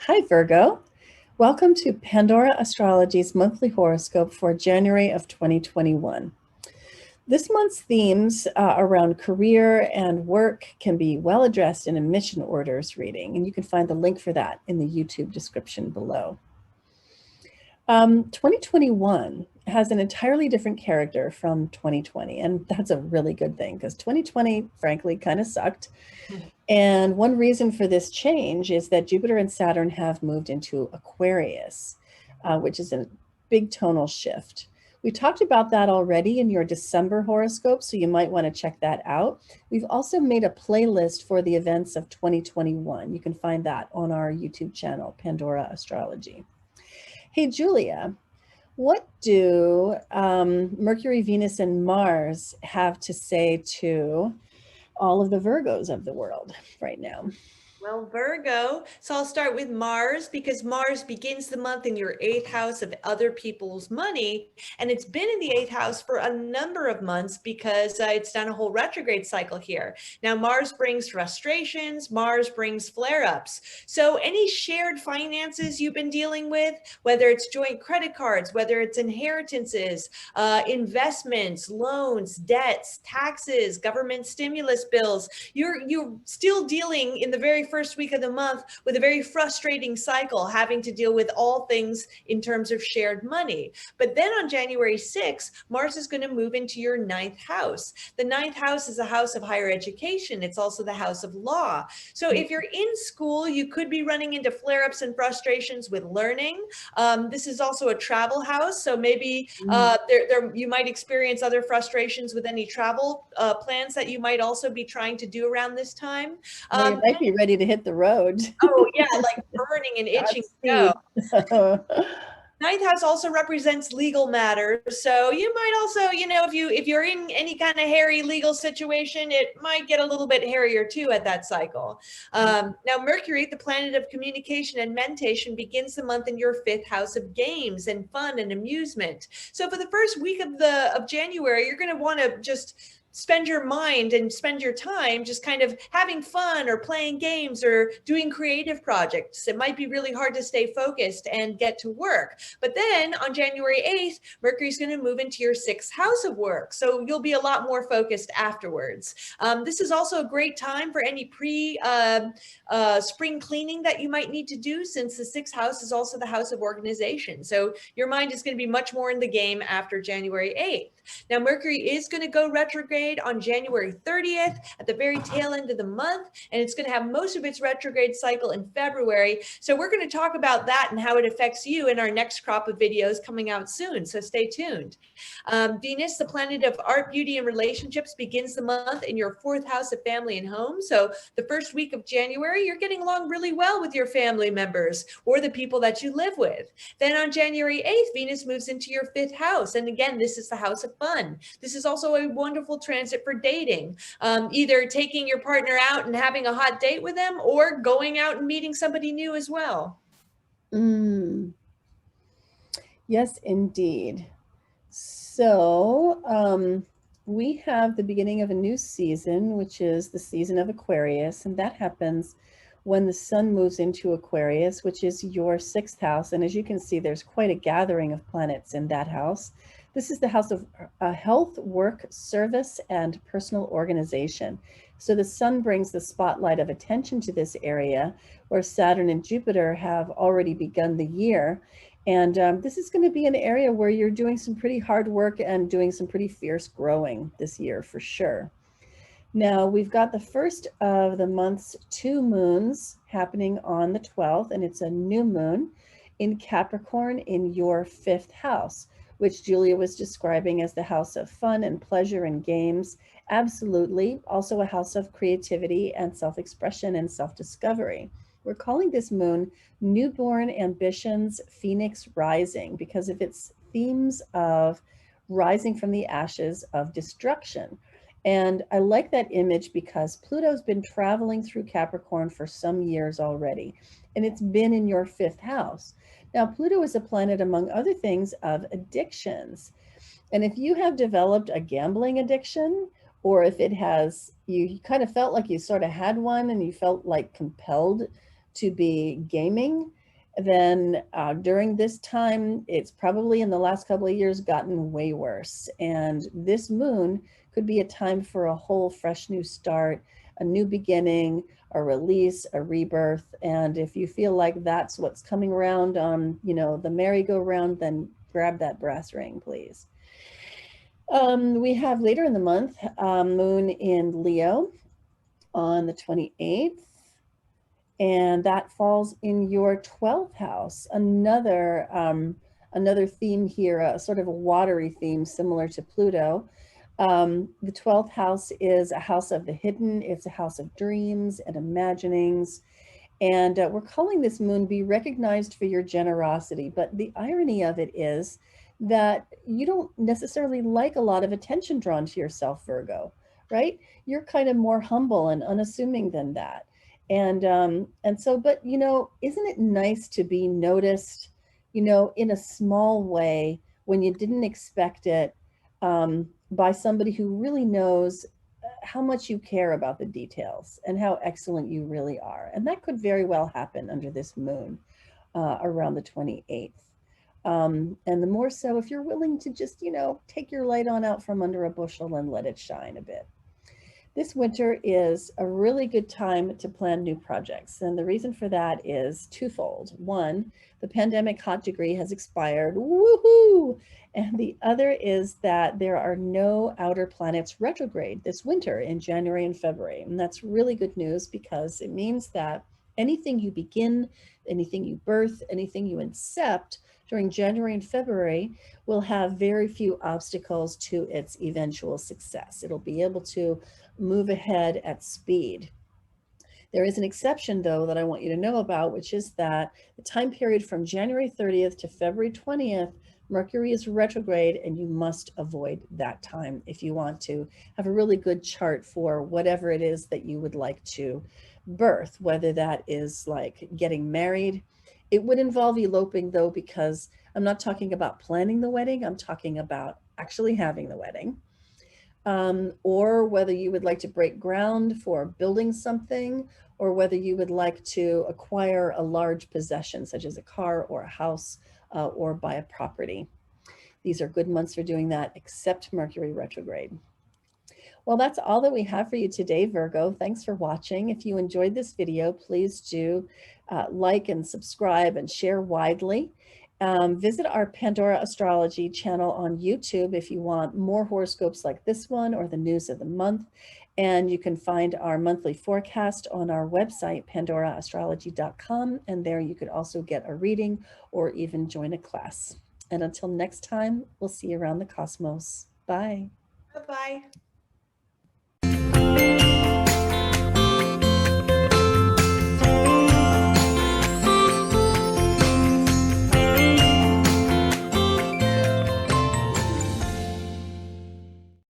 Hi, Virgo. Welcome to Pandora Astrology's monthly horoscope for January of 2021. This month's themes around career and work can be well addressed in a mission orders reading, and you can find the link for that in the YouTube description below. 2021 has an entirely different character from 2020, and that's a really good thing because 2020, frankly, kind of sucked. And one reason for this change is that Jupiter and Saturn have moved into Aquarius, which is a big tonal shift. We talked about that already in your December horoscope, so you might want to check that out. We've also made a playlist for the events of 2021. You can find that on our YouTube channel, Pandora Astrology. Hey, Julia, what do Mercury, Venus, and Mars have to say to all of the Virgos of the world right now? Well, Virgo, so I'll start with Mars because Mars begins the month in your 8th house of other people's money. And it's been in the 8th house for a number of months because it's done a whole retrograde cycle here. Now, Mars brings frustrations, Mars brings flare-ups. So any shared finances you've been dealing with, whether it's joint credit cards, whether it's inheritances, investments, loans, debts, taxes, government stimulus bills, you're still dealing in the very first week of the month with a very frustrating cycle, having to deal with all things in terms of shared money. But then on January 6th, Mars is going to move into your 9th house. The 9th house is a house of higher education. It's also the house of law. So if you're in school, you could be running into flare-ups and frustrations with learning. This is also a travel house. So maybe you might experience other frustrations with any travel plans that you might also be trying to do around this time. You might be ready to hit the road. Oh yeah, like burning and itching to go. 9th house also represents legal matters. So you might also, if you're in any kind of hairy legal situation, it might get a little bit hairier too at that cycle. Now, Mercury, the planet of communication and meditation, begins the month in your 5th house of games and fun and amusement. So for the first week of January, you're going to want to just spend your mind and spend your time just kind of having fun or playing games or doing creative projects. It might be really hard to stay focused and get to work. But then on January 8th, Mercury's going to move into your 6th house of work. So you'll be a lot more focused afterwards. This is also a great time for any spring cleaning that you might need to do, since the 6th house is also the house of organization. So your mind is going to be much more in the game after January 8th. Now, Mercury is going to go retrograde on January 30th at the very tail end of the month, and it's going to have most of its retrograde cycle in February. So we're going to talk about that and how it affects you in our next crop of videos coming out soon. So stay tuned. Venus, the planet of art, beauty, and relationships, begins the month in your 4th house of family and home. So the first week of January, you're getting along really well with your family members or the people that you live with. Then on January 8th, Venus moves into your 5th house. And again, this is the house of fun. This is also a wonderful transit for dating, either taking your partner out and having a hot date with them or going out and meeting somebody new as well. Yes, indeed. So we have the beginning of a new season, which is the season of Aquarius, and that happens when the sun moves into Aquarius, which is your 6th house. And as you can see, there's quite a gathering of planets in that house. This is the house of health, work, service, and personal organization. So the sun brings the spotlight of attention to this area, where Saturn and Jupiter have already begun the year. And this is going to be an area where you're doing some pretty hard work and doing some pretty fierce growing this year for sure. Now, we've got the first of the month's 2 moons happening on the 12th, and it's a new moon in Capricorn in your 5th house, which Julia was describing as the house of fun and pleasure and games. Absolutely. Also a house of creativity and self-expression and self-discovery. We're calling this moon Newborn Ambitions Phoenix Rising because of its themes of rising from the ashes of destruction. And I like that image because Pluto's been traveling through Capricorn for some years already, and it's been in your 5th house. Now, Pluto is a planet, among other things, of addictions. And if you have developed a gambling addiction, or if it has, you kind of felt like you sort of had one and you felt like compelled to be gaming, then during this time, it's probably in the last couple of years gotten way worse. And this moon could be a time for a whole fresh new start, a new beginning, a release, a rebirth. And if you feel like that's what's coming around on, the merry-go-round, then grab that brass ring, please. We have later in the month, moon in Leo on the 28th. And that falls in your 12th house. Another theme here, sort of a watery theme similar to Pluto. The 12th house is a house of the hidden. It's a house of dreams and imaginings. And we're calling this moon be recognized for your generosity. But the irony of it is that you don't necessarily like a lot of attention drawn to yourself, Virgo, right? You're kind of more humble and unassuming than that. And so, but isn't it nice to be noticed, in a small way when you didn't expect it, by somebody who really knows how much you care about the details and how excellent you really are. And that could very well happen under this moon around the 28th. And the more so if you're willing to just, take your light on out from under a bushel and let it shine a bit. This winter is a really good time to plan new projects. And the reason for that is twofold. One, the pandemic hot degree has expired. Woohoo! And the other is that there are no outer planets retrograde this winter in January and February. And that's really good news because it means that anything you begin, anything you birth, anything you incept during January and February will have very few obstacles to its eventual success. It'll be able to move ahead at speed. There is an exception, though, that I want you to know about, which is that the time period from January 30th to February 20th, Mercury is retrograde, and you must avoid that time if you want to have a really good chart for whatever it is that you would like to birth, whether that is like getting married. It would involve eloping, though, because I'm not talking about planning the wedding. I'm talking about actually having the wedding. Or whether you would like to break ground for building something, or whether you would like to acquire a large possession, such as a car or a house, or buy a property. These are good months for doing that, except Mercury retrograde. Well, that's all that we have for you today, Virgo. Thanks for watching. If you enjoyed this video, please do like and subscribe and share widely. Visit our Pandora Astrology channel on YouTube if you want more horoscopes like this one or the news of the month. And you can find our monthly forecast on our website, pandoraastrology.com. And there you could also get a reading or even join a class. And until next time, we'll see you around the cosmos. Bye. Bye-bye.